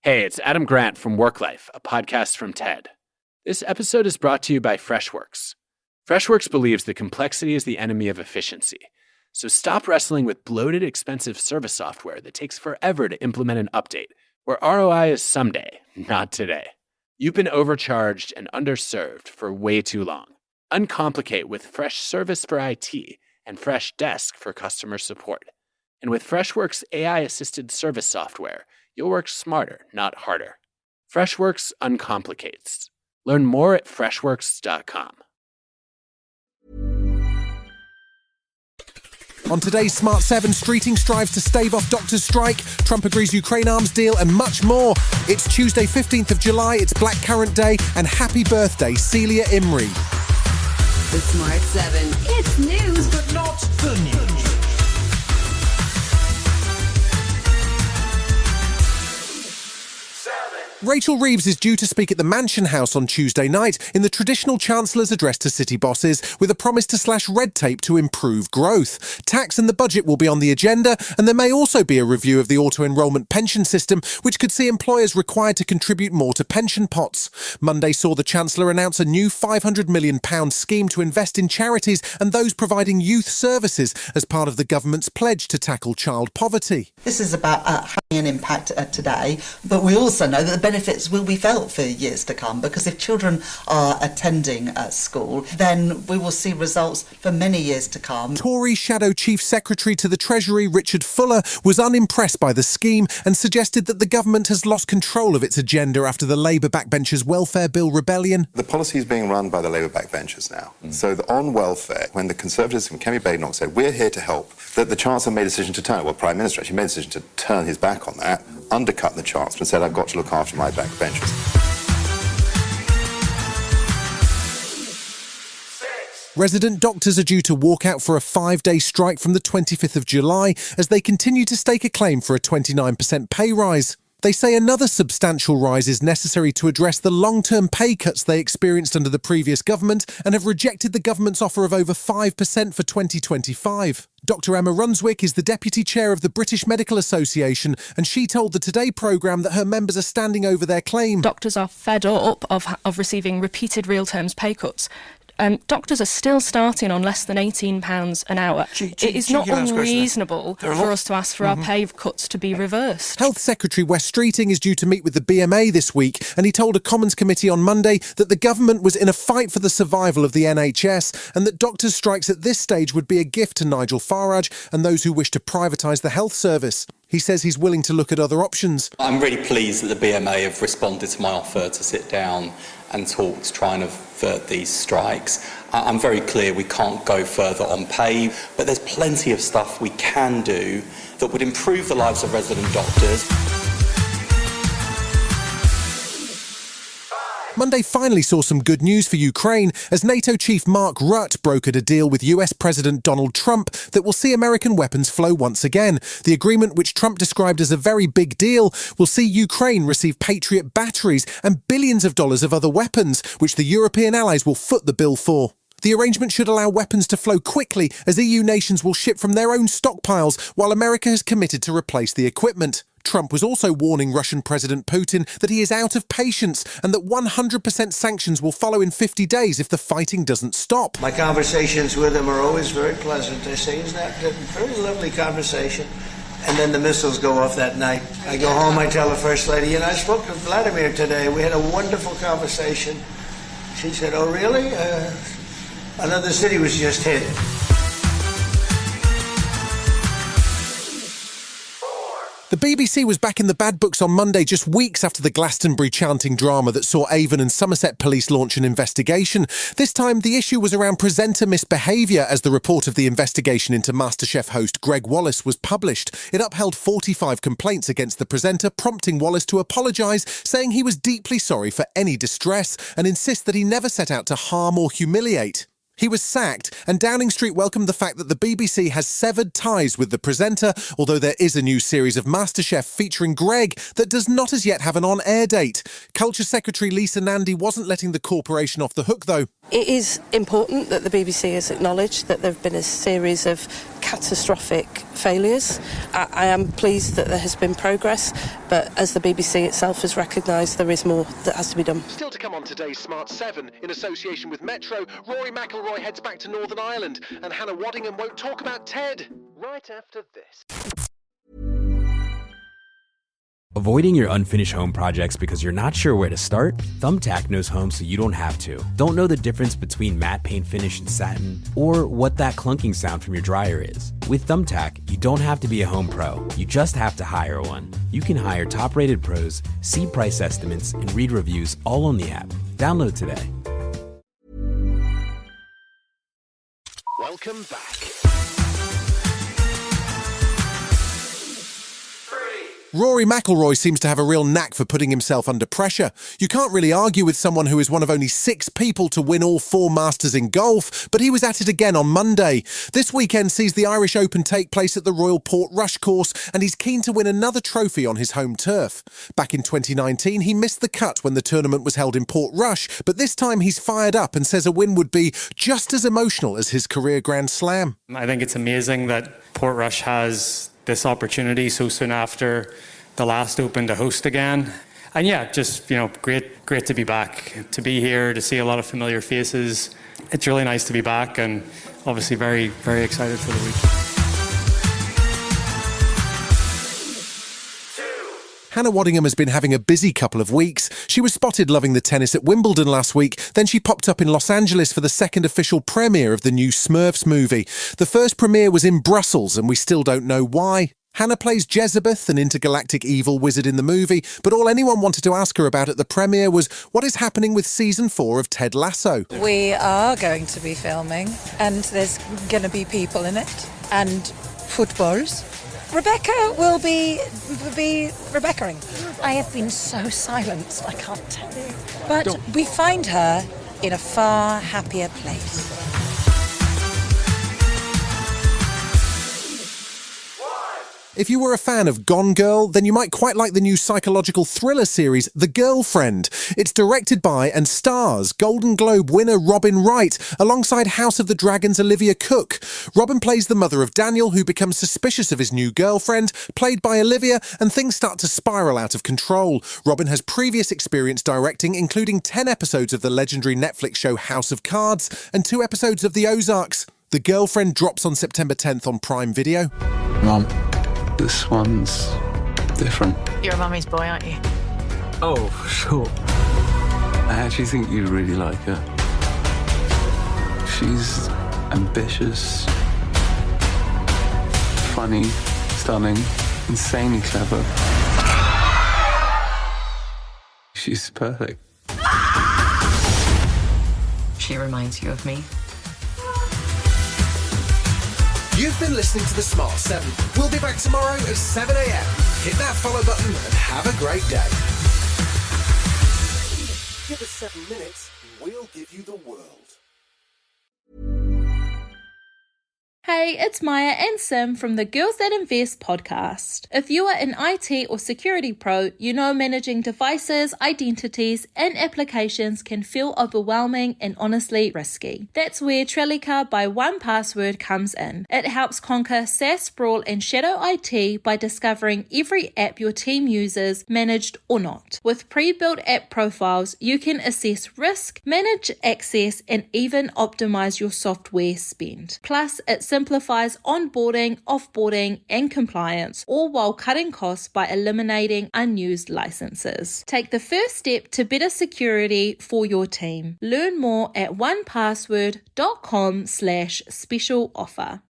Hey, it's Adam Grant from Work Life, a podcast from TED. This episode is brought to you by Freshworks. Freshworks believes that complexity is the enemy of efficiency. So stop wrestling with bloated, expensive service software that takes forever to implement and update, where ROI is someday, not today. You've been overcharged and underserved for way too long. Uncomplicate with Freshservice for IT and Freshdesk for customer support. And with Freshworks AI-assisted service software, you'll work smarter, not harder. Freshworks uncomplicates. Learn more at freshworks.com. On today's Smart 7, Streeting strives to stave off doctors' strike, Trump agrees Ukraine arms deal, and much more. It's Tuesday, 15th of July, it's Blackcurrant Day, and happy birthday, Celia Imrie. The Smart 7. It's news, but not the news. Rachel Reeves is due to speak at the Mansion House on Tuesday night in the traditional Chancellor's address to city bosses with a promise to slash red tape to improve growth. Tax and the budget will be on the agenda, and there may also be a review of the auto-enrolment pension system, which could see employers required to contribute more to pension pots. Monday saw the Chancellor announce a new £500 million scheme to invest in charities and those providing youth services as part of the government's pledge to tackle child poverty. This is about having an impact today, but we also know that the benefits will be felt for years to come, because if children are attending school, then we will see results for many years to come. Tory Shadow Chief Secretary to the Treasury, Richard Fuller, was unimpressed by the scheme and suggested that the government has lost control of its agenda after the Labour backbenchers' welfare bill rebellion. The policy is being run by the Labour backbenchers now. So on welfare, when the Conservatives and Kemi Badenoch said, we're here to help, that the Chancellor made a decision to turn it, well, Prime Minister actually made a decision to turn his back on that, undercut the Chancellor and said, I've got to look after my backbenchers. Resident doctors are due to walk out for a 5-day strike from the 25th of July as they continue to stake a claim for a 29% pay rise. They say another substantial rise is necessary to address the long-term pay cuts they experienced under the previous government and have rejected the government's offer of over 5% for 2025. Dr Emma Runswick is the Deputy Chair of the British Medical Association, and she told the Today programme that her members are standing over their claim. Doctors are fed up of receiving repeated real terms pay cuts. Doctors are still starting on less than £18 an hour. It is not unreasonable for us to ask for our pay cuts to be reversed. Health Secretary Wes Streeting is due to meet with the BMA this week, and he told a Commons committee on Monday that the government was in a fight for the survival of the NHS and that doctors' strikes at this stage would be a gift to Nigel Farage and those who wish to privatise the health service. He says he's willing to look at other options. I'm really pleased that the BMA have responded to my offer to sit down and talk to try and avert these strikes. I'm very clear we can't go further on pay, but there's plenty of stuff we can do that would improve the lives of resident doctors. Monday finally saw some good news for Ukraine as NATO chief Mark Rutte brokered a deal with US President Donald Trump that will see American weapons flow once again. The agreement, which Trump described as a very big deal, will see Ukraine receive Patriot batteries and billions of dollars of other weapons, which the European allies will foot the bill for. The arrangement should allow weapons to flow quickly as EU nations will ship from their own stockpiles, while America has committed to replace the equipment. Trump was also warning Russian President Putin that he is out of patience and that 100% sanctions will follow in 50 days if the fighting doesn't stop. My conversations with him are always very pleasant. I say, isn't that a very lovely conversation? And then the missiles go off that night. I go home, I tell the First Lady, I spoke to Vladimir today. We had a wonderful conversation. She said, oh, really? Another city was just hit. The BBC was back in the bad books on Monday, just weeks after the Glastonbury chanting drama that saw Avon and Somerset Police launch an investigation. This time, the issue was around presenter misbehaviour as the report of the investigation into MasterChef host Greg Wallace was published. It upheld 45 complaints against the presenter, prompting Wallace to apologise, saying he was deeply sorry for any distress and insist that he never set out to harm or humiliate. He was sacked, and Downing Street welcomed the fact that the BBC has severed ties with the presenter, although there is a new series of MasterChef featuring Greg that does not as yet have an on-air date. Culture Secretary Lisa Nandy wasn't letting the corporation off the hook, though. It is important that the BBC has acknowledged that there have been a series of catastrophic failures. I am pleased that there has been progress, but as the BBC itself has recognised, there is more that has to be done. Still to come on today's Smart 7, in association with Metro, Rory McIlroy heads back to Northern Ireland, and Hannah Waddingham won't talk about Ted. Right after this. Avoiding your unfinished home projects because you're not sure where to start? Thumbtack knows home so you don't have to. Don't know the difference between matte paint finish and satin? Or what that clunking sound from your dryer is? With Thumbtack, you don't have to be a home pro. You just have to hire one. You can hire top-rated pros, see price estimates, and read reviews all on the app. Download today. Welcome back. Rory McIlroy seems to have a real knack for putting himself under pressure. You can't really argue with someone who is one of only 6 people to win all 4 Masters in golf, but he was at it again on Monday. This weekend sees the Irish Open take place at the Royal Portrush course, and he's keen to win another trophy on his home turf. Back in 2019, he missed the cut when the tournament was held in Portrush, but this time he's fired up and says a win would be just as emotional as his career Grand Slam. I think it's amazing that Portrush has this opportunity so soon after the last Open to host again. And yeah, just, great to be back, to be here, to see a lot of familiar faces. It's really nice to be back, and obviously very, very excited for the week. Hannah Waddingham has been having a busy couple of weeks. She was spotted loving the tennis at Wimbledon last week, then she popped up in Los Angeles for the second official premiere of the new Smurfs movie. The first premiere was in Brussels, and we still don't know why. Hannah plays Jezebeth, an intergalactic evil wizard in the movie, but all anyone wanted to ask her about at the premiere was what is happening with season 4 of Ted Lasso. We are going to be filming, and there's going to be people in it, and footballs. Rebecca will be Rebecca-ing. I have been so silenced, I can't tell you. But we find her in a far happier place. If you were a fan of Gone Girl, then you might quite like the new psychological thriller series, The Girlfriend. It's directed by and stars Golden Globe winner Robin Wright, alongside House of the Dragon's Olivia Cooke. Robin plays the mother of Daniel, who becomes suspicious of his new girlfriend, played by Olivia, and things start to spiral out of control. Robin has previous experience directing, including 10 episodes of the legendary Netflix show House of Cards and 2 episodes of The Ozarks. The Girlfriend drops on September 10th on Prime Video. Mum. This one's different. You're a mummy's boy, aren't you? Oh, for sure. I actually think you'd really like her. She's ambitious, funny, stunning, insanely clever. She's perfect. She reminds you of me. You've been listening to The Smart 7. We'll be back tomorrow at 7 a.m. Hit that follow button and have a great day. Give us 7 minutes, we'll give you the world. Hey, it's Maya and Sim from the Girls That Invest podcast. If you are an IT or security pro, you know managing devices, identities, and applications can feel overwhelming and honestly risky. That's where Trellica by 1Password comes in. It helps conquer SaaS sprawl and shadow IT by discovering every app your team uses, managed or not. With pre-built app profiles, you can assess risk, manage access, and even optimize your software spend. Plus, it simplifies onboarding, offboarding, and compliance, all while cutting costs by eliminating unused licenses. Take the first step to better security for your team. Learn more at onepassword.com/special offer.